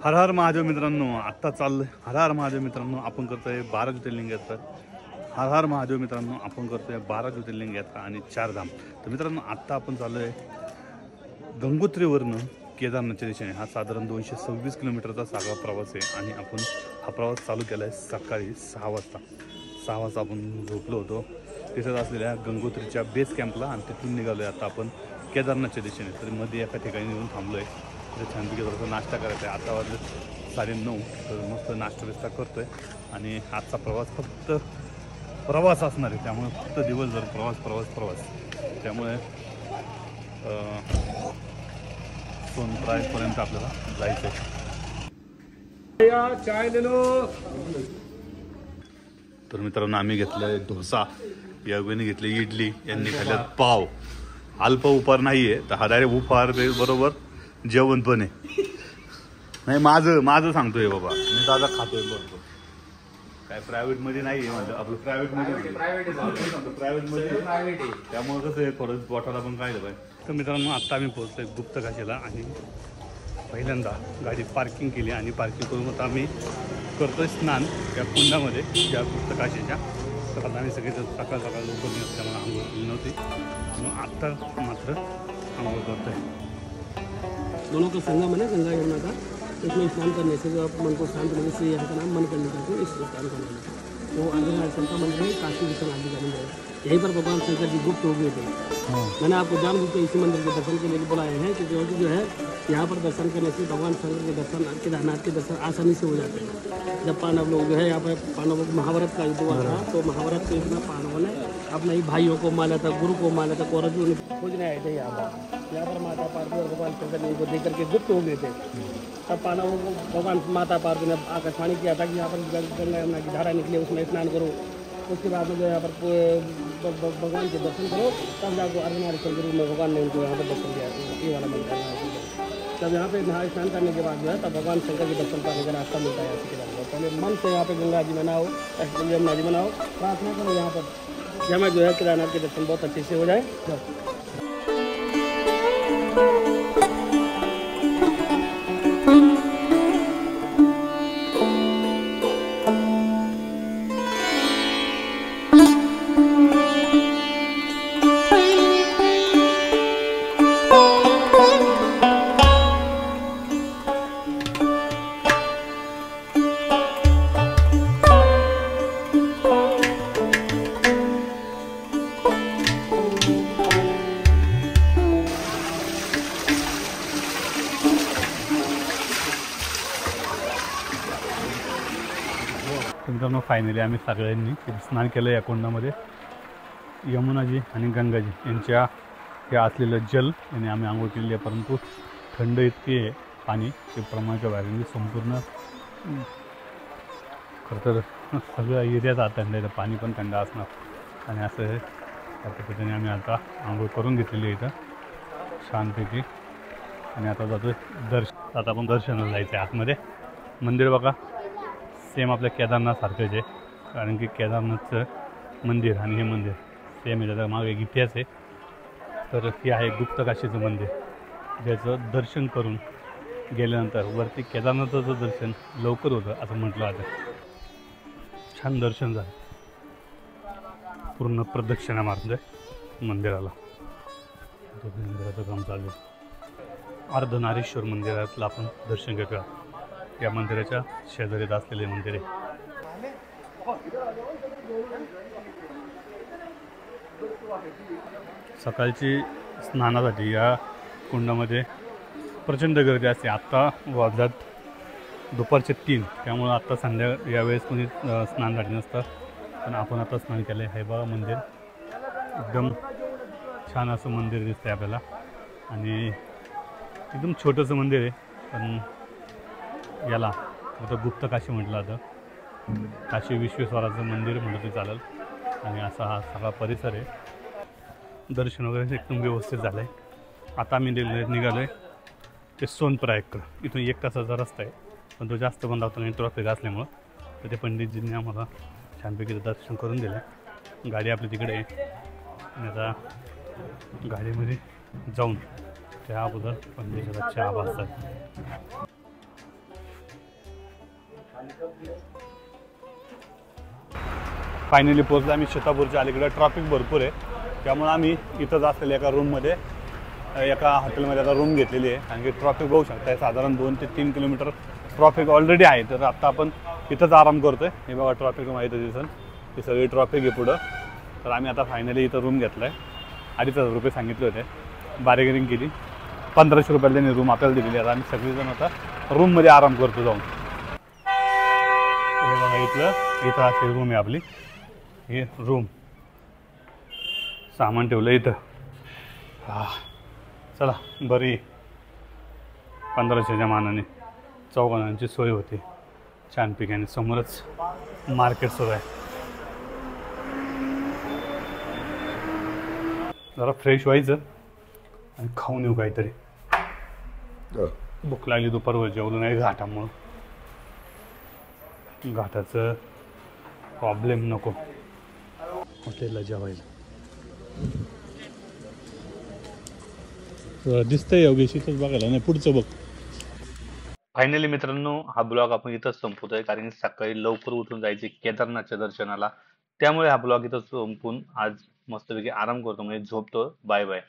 हर हर महादेव मित्रांनो, आत्ता चाललंय हर हर महादेव मित्रांनो, आपण करतोय 12 ज्योतिर्लिंग यात्रा. हर हर महादेव मित्रांनो, आपण करतोय 12 ज्योतिर्लिंग यात्रा आणि 4 धाम. तर मित्रांनो, आत्ता आपण चाललोय गंगोत्रीवरनं केदारनाथच्या दिशेने. हा साधारण 226 किलोमीटरचा सागरा प्रवास आहे आणि आपण हा प्रवास चालू केला आहे सकाळी 6 वाजता. 6 वाजता आपण झोपलो होतो तिथेच असलेल्या गंगोत्रीच्या बेस कॅम्पला आणि तिथून निघालो आहे आता आपण केदारनाथच्या दिशेने. तर मध्ये एका ठिकाणी येऊन थांबलो आहे. तर छानपैकी थोडासा नाश्ता करायचा आहे. आता वाजले 9:30. तर मस्त नाश्ता बिस्ता करतो आहे आणि आजचा प्रवास फक्त प्रवास असणार आहे. त्यामुळे फक्त दिवसभर प्रवास प्रवास प्रवास. त्यामुळे सोनप्रायपर्यंत आपल्याला जायचं आहे. चाय ले लो. तर मित्रांनो, आम्ही घेतलं डोसा, यावेळी घेतली इडली, यांनी खाल्ल्यात पाव. अल्प उपहार नाही आहे, तर हा डायरेक्ट उपहार बरोबर जेवण पण आहे. नाही माझं सांगतोय बाबा, मी दादा खातोय बरोबर. काय प्रायव्हेट मध्ये नाही आहे, माझं आपलं प्रायव्हेट मध्ये त्यामुळे कसं आहे, थोडं पोटाला पण काय पाहिजे. तर मित्रांनो, आत्ता आम्ही पोहोचतोय गुप्तकाशीला आणि पहिल्यांदा गाडी पार्किंग केली आणि पार्किंग करून आता आम्ही करतोय स्नान त्या कुंडामध्ये त्या गुप्तकाशीच्या. तर आता आम्ही सगळे सकाळ लवकर नसल्यामुळे आंघोळ केली नव्हती, मग आत्ता मात्र आंघोळ करतोय. दोनों का संगम है ना गंगा यमुना का, इसमें स्नान करने से जो मन को शांत करने से यहाँ का नाम मन करने का इस स्नान करने का. वो अर्धनारीश्वर का मंदिर है, काशी विश्वनाथ जी का मंदिर है. यहीं पर भगवान शंकर जी गुप्त हो गए थे. मैंने आपको जानबूझ के इसी मंदिर के दर्शन के लिए बुलाए हैं क्योंकि जो है यहाँ पर दर्शन करने से भगवान शंकर के दर्शन, केदारनाथ के दर्शन आसानी से हो जाते हैं. जब पांडव लोग जो है यहाँ पर पांडवों को महाभारत का युद्ध हुआ था, तो महाभारत के इसमें पांडवों ने अपने ही भाइयों को मारा था, गुरु को मारा था, और अर्जुन खोजने आए थे यहाँ पर माता पार्वती और भगवान शंकर जी को देख करके गुप्त हो गए थे. तब पांडवों को भगवान माता पार्वती ने आकाशवाणी किया था कि यहाँ पर गंगा यमुना की धारा निकले, उसमें स्नान करो. उसके बाद में जो यहाँ पर भगवान के दर्शन करो, तब जाकर अर्धनारीश्वर के रूप में भगवान ने उनको यहाँ पर दर्शन दिया. ये वाला मंदिर है. तब यहाँ पे नहा स्नान करने के बाद जो है तब भगवान शंकर के दर्शन पाने का रास्ता मिलता है. ऐसे के पहले मन से यहाँ पे गंगा जी मनाओ, यमुना जी मनाओ, प्रार्थना करो यहाँ पर जहाँ जो है केदारनाथ के दर्शन बहुत अच्छे से हो जाए. मित्रांनो, फायनली आम्ही सगळ्यांनी स्नान केलं या कुंडामध्ये. यमुनाजी आणि गंगाजी यांच्या हे असलेलं जल यांनी आम्ही आंघोळ केलेली आहे, परंतु थंड इतके आहे पाणी ते प्रमाणाच्या बाहेर. संपूर्ण खरं तर सगळं एरियात थंड आहे, पाणी पण थंड असणार आणि असं आहे. त्या पद्धतीने आम्ही आता आंघोळ करून घेतलेली आहे इथं छानपैकी आणि आता जातो दर्शन. आता आपण दर्शनाला जायचं आहे आतमध्ये. मंदिर बघा सेम आपल्या केदारनाथसारखंच आहे, कारण की केदारनाथचं मंदिर आणि हे मंदिर सेम आहे. त्याचा मागे एक इतिहास आहे. तर हे आहे गुप्तकाशीचं मंदिर, ज्याचं दर्शन करून गेल्यानंतर वरती केदारनाथाचं दर्शन लवकर होतं असं म्हटलं जातं. छान दर्शन झालं. पूर्ण प्रदक्षिणा मारतोय मंदिराला. मंदिराचं काम चालू आहे. अर्धनारीश्वर मंदिरातलं आपण दर्शन घेतोय. या मंदिराच्या शेजारीत असलेले मंदिर आहे. सकाळची स्नानासाठी या कुंडामध्ये प्रचंड गर्दी असते. आत्ता वाजल्यात दुपारचे 3, त्यामुळं आत्ता यावेळेस कोणी स्नानासाठी नसतं, पण आपण आता स्नान केलं आहे. बघा मंदिर एकदम छान असं मंदिर दिसतंय आपल्याला आणि एकदम छोटंसं मंदिर आहे, पण याला आता गुप्तकाशी म्हटलं जातं. काशी विश्वेश्वराचं मंदिर म्हटलं ते चालेल. आणि असा हा सगळा परिसर आहे. दर्शन वगैरे एकदम व्यवस्थित झालं आहे. आता आम्ही निघालो आहे ते सोनप्रयागकडं. इथून 1 तासाचा रस्ता आहे, पण तो जास्त बंद होता नाही ट्रॉफिक असल्यामुळं. तर ते पंडितजींनी आम्हाला छानपैकी दर्शन करून दिलं. गाडी आपली तिकडे आहे आणि आता गाडीमध्ये जाऊन त्या अगोदर पंडितजीला चहा वाजतात. फायनली पोहोचलो आम्ही शेतापूरच्या अलीकडे. ट्रॉफिक भरपूर आहे, त्यामुळे आम्ही इथंच असलेल्या एका रूममध्ये, एका हॉटेलमध्ये आता रूम घेतलेली आहे. कारण की ट्रॉफिक बघू शकताय, साधारण 2 ते 3 किलोमीटर ट्रॉफिक ऑलरेडी आहे. तर आता आपण इथंच आराम करतोय. हे बघा ट्रॉफिक माहिती दिसन, ही सगळी ट्रॉफिक आहे पुढं. तर आम्ही आता फायनली इथं रूम घेतला आहे. 2,500 रुपये सांगितले होते, बार्गेनिंग केली, 1,500 रुपयाला त्यांनी रूम आपल्याला दिलेली आहे. आम्ही सगळेजण आता रूममध्ये आराम करतो जाऊन. हे बघा इथं अशी रूम आहे आपली. हे रूम, सामान ठेवलं इथं. चला बरी 1,500च्या मानाने 4 जणांची सोय होती छानपैकी. आणि समोरच मार्केट सुरू आहे. जरा फ्रेश व्हायचं आणि खाऊन येऊ काहीतरी. भूक लागली, दुपारवर जेवलो नाही घाटामुळं. घाटाचं प्रॉब्लेम नको हॉटेलला जेवायला. दिसतंय योगेश इथंच बघायला, नाही पुढचं बघ. फायनली मित्रांनो, हा ब्लॉग आपण इथंच संपवतोय. कारण की सकाळी लवकर उठून जायचे केदारनाथच्या दर्शनाला. त्यामुळे हा ब्लॉग इथं संपून आज मस्तपैकी आराम करतो, म्हणजे झोपतो. Bye bye.